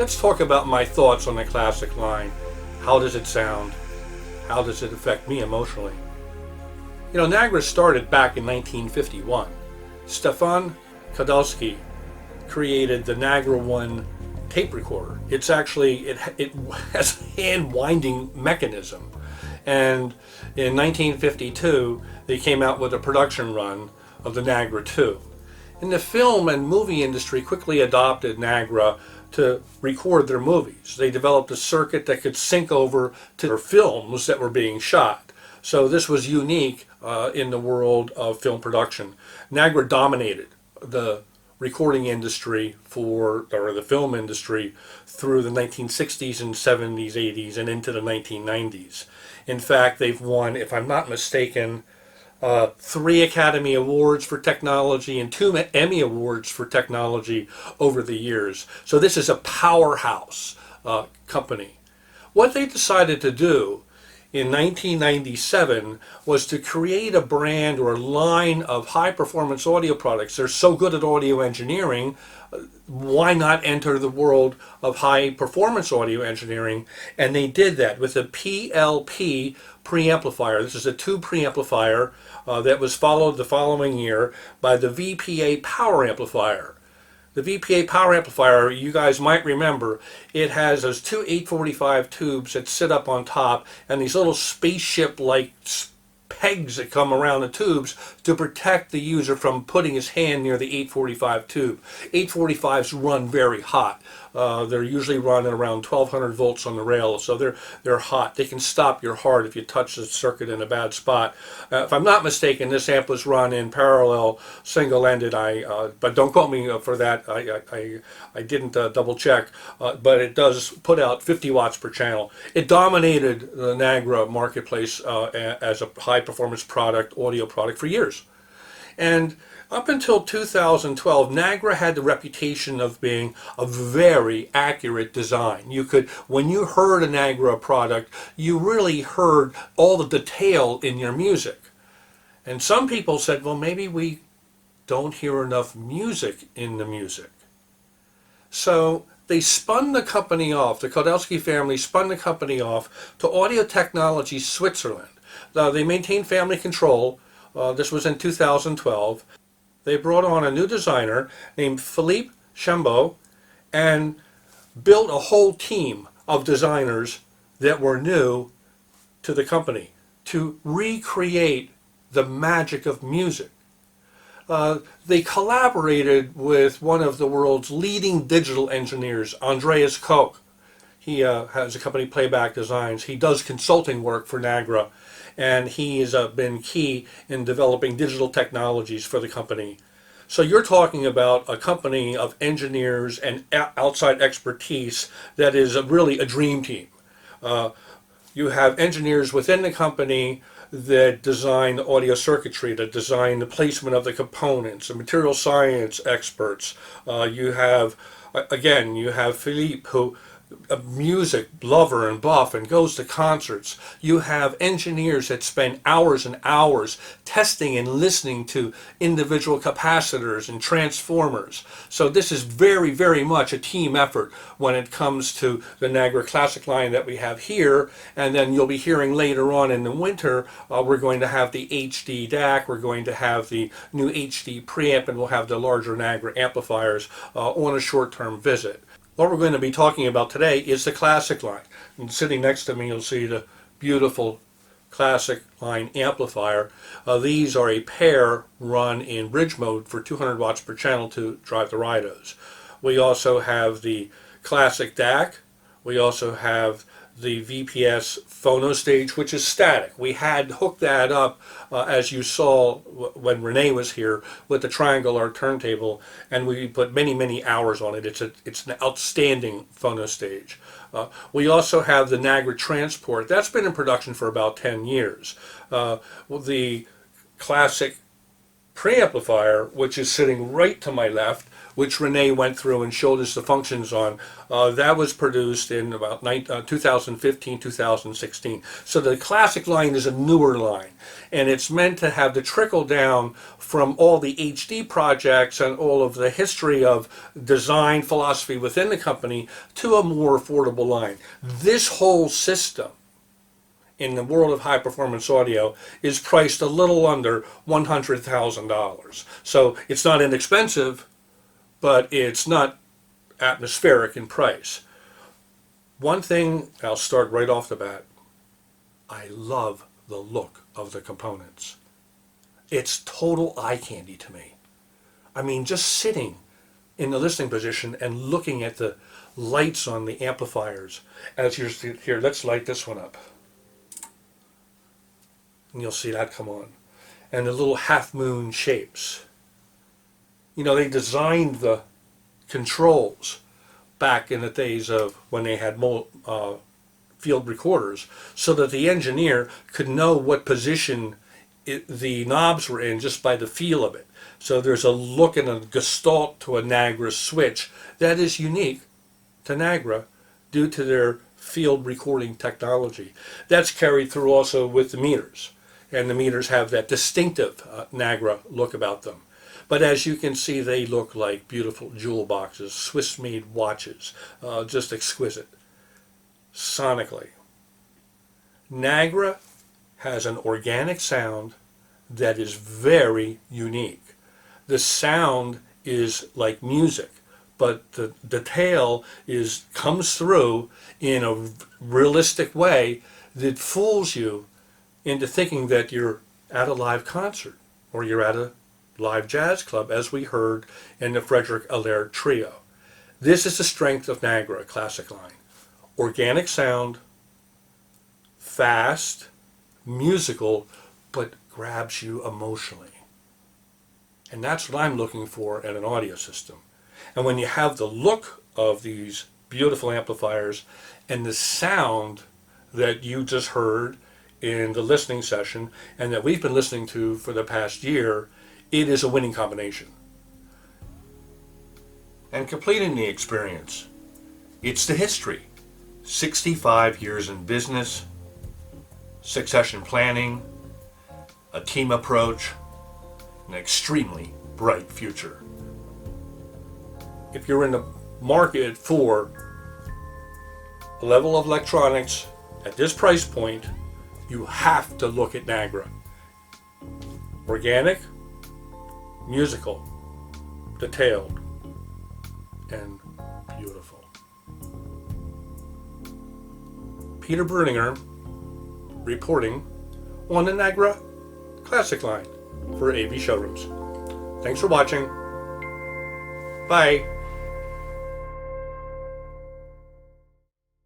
Let's talk about my thoughts on the Classic line. How does it sound? How does it affect me emotionally? You know, Nagra started back in 1951. Stefan Kudelski created the Nagra 1 tape recorder. It's actually, it has a hand winding mechanism. And in 1952, they came out with a production run of the Nagra 2. And the film and movie industry quickly adopted Nagra to record their movies. They developed a circuit that could sync over to their films that were being shot. So this was unique in the world of film production. Nagra dominated the recording industry or the film industry through the 1960s and 70s, 80s, and into the 1990s. In fact, they've won, if I'm not mistaken, 3 Academy Awards for technology and 2 Emmy Awards for technology over the years. So this is a powerhouse company. What they decided to do in 1997 was to create a brand or a line of high-performance audio products. They're so good at audio engineering, why not enter the world of high-performance audio engineering? And they did that with a PLP preamplifier. This is a tube preamplifier that was followed the following year by the VPA power amplifier. The VPA power amplifier, you guys might remember, it has those 2 845 tubes that sit up on top and these little spaceship-like pegs that come around the tubes to protect the user from putting his hand near the 845 tube. 845s run very hot. They're usually run at around 1200 volts on the rail, so they're hot. They can stop your heart if you touch the circuit in a bad spot. If I'm not mistaken, this amp was run in parallel, single-ended. But don't quote me for that. I didn't double check, but it does put out 50 watts per channel. It dominated the Nagra marketplace as a high-performance product, audio product for years. And up until 2012, Nagra had the reputation of being a very accurate design. You could, when you heard a Nagra product, you really heard all the detail in your music. And some people said, well, maybe we don't hear enough music in the music. So they spun the company off, the Kudelski family spun the company off to Audio Technology Switzerland. They maintained family control. This was in 2012. They brought on a new designer named Philippe Chambeau and built a whole team of designers that were new to the company to recreate the magic of music. They collaborated with one of the world's leading digital engineers, Andreas Koch. He has a company, Playback Designs. He does consulting work for Nagra, and he has been key in developing digital technologies for the company. So you're talking about a company of engineers and outside expertise that is really a dream team. You have engineers within the company that design the audio circuitry, that design the placement of the components, the material science experts. You have Philippe, who a music lover and buff and goes to concerts. You have engineers that spend hours and hours testing and listening to individual capacitors and transformers. So this is very, very much a team effort when it comes to the Nagra Classic line that we have here. And then you'll be hearing later on in the winter, we're going to have the HD DAC, we're going to have the new HD preamp, and we'll have the larger Nagra amplifiers on a short-term visit. What we're going to be talking about today is the Classic line. And sitting next to me, you'll see the beautiful Classic line amplifier. These are a pair run in bridge mode for 200 watts per channel to drive the RoHs. We also have the Classic DAC. We also have the VPS phono stage, which is static. We had hooked that up, as you saw when Renee was here, with the triangular turntable, and we put many, many hours on it. It's an outstanding phono stage. We also have the Nagra Transport. That's been in production for about 10 years. The Classic preamplifier, which is sitting right to my left, which Renee went through and showed us the functions on. That was produced in about 2015, 2016. So the Classic line is a newer line, and it's meant to have the trickle down from all the HD projects and all of the history of design philosophy within the company to a more affordable line. This whole system in the world of high performance audio is priced a little under $100,000. So it's not inexpensive, but it's not atmospheric in price. One thing, I'll start right off the bat, I love the look of the components. It's total eye candy to me. I mean, just sitting in the listening position and looking at the lights on the amplifiers. As you're here, let's light this one up. And you'll see that come on. And the little half moon shapes. You know, they designed the controls back in the days of when they had field recorders so that the engineer could know what position the knobs were in just by the feel of it. So there's a look and a gestalt to a Nagra switch that is unique to Nagra due to their field recording technology. That's carried through also with the meters. And the meters have that distinctive Nagra look about them. But as you can see, they look like beautiful jewel boxes, Swiss-made watches, just exquisite. Sonically, Nagra has an organic sound that is very unique. The sound is like music, but the detail comes through in a realistic way that fools you into thinking that you're at a live concert or you're at a live jazz club, as we heard in the Frederick Allaire Trio. This is the strength of Nagra Classic Line. Organic sound, fast, musical, but grabs you emotionally. And that's what I'm looking for in an audio system. And when you have the look of these beautiful amplifiers and the sound that you just heard in the listening session and that we've been listening to for the past year, it is a winning combination. And completing the experience, it's the history. 65 years in business, succession planning, a team approach, an extremely bright future. If you're in the market for a level of electronics at this price point, you have to look at Nagra. Organic, musical, detailed, and beautiful. Peter Berninger reporting on the Nagra Classic Line for AV Showrooms. Thanks for watching. Bye.